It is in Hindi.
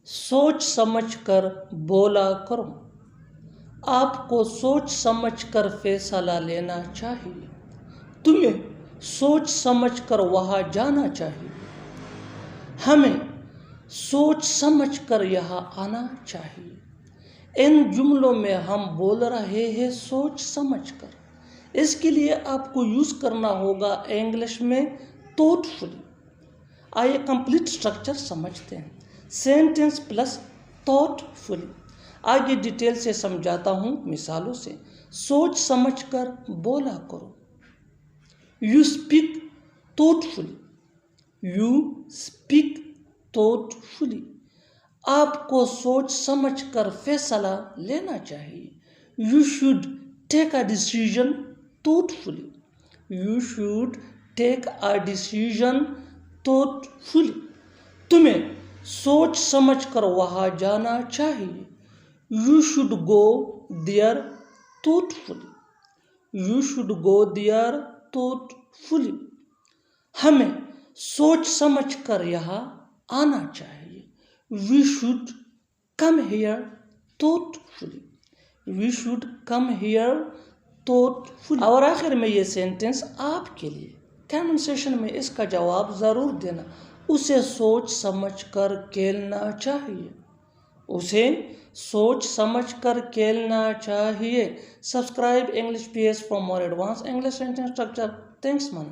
सोच समझ कर बोला करो। आपको सोच समझ कर फैसला लेना चाहिए। तुम्हें सोच समझ कर वहाँ जाना चाहिए। हमें सोच समझ कर यहाँ आना चाहिए। इन जुमलों में हम बोल रहे हैं सोच समझ कर। इसके लिए आपको यूज़ करना होगा इंग्लिश में थॉटफुली। आइए कंप्लीट स्ट्रक्चर समझते हैं। Sentence plus thoughtfully. आगे डिटेल से समझाता हूँ मिसालों से। सोच समझ कर बोला करो। You speak thoughtfully. You speak thoughtfully. आपको सोच समझ कर फैसला लेना चाहिए। You should take a decision thoughtfully. You should take a decision thoughtfully. तुम्हें सोच समझ कर वहाँ जाना चाहिए। You should go there thoughtfully. You should go there thoughtfully. हमें सोच समझ कर यहाँ आना चाहिए। We should come here thoughtfully. We should come here thoughtfully. और आखिर में ये सेंटेंस आपके लिए। कमेंट सेशन में इसका जवाब ज़रूर देना। उसे सोच समझ कर खेलना चाहिए। उसे सोच समझ कर खेलना चाहिए। Subscribe English PS for more advance English sentence structure. Thanks मन।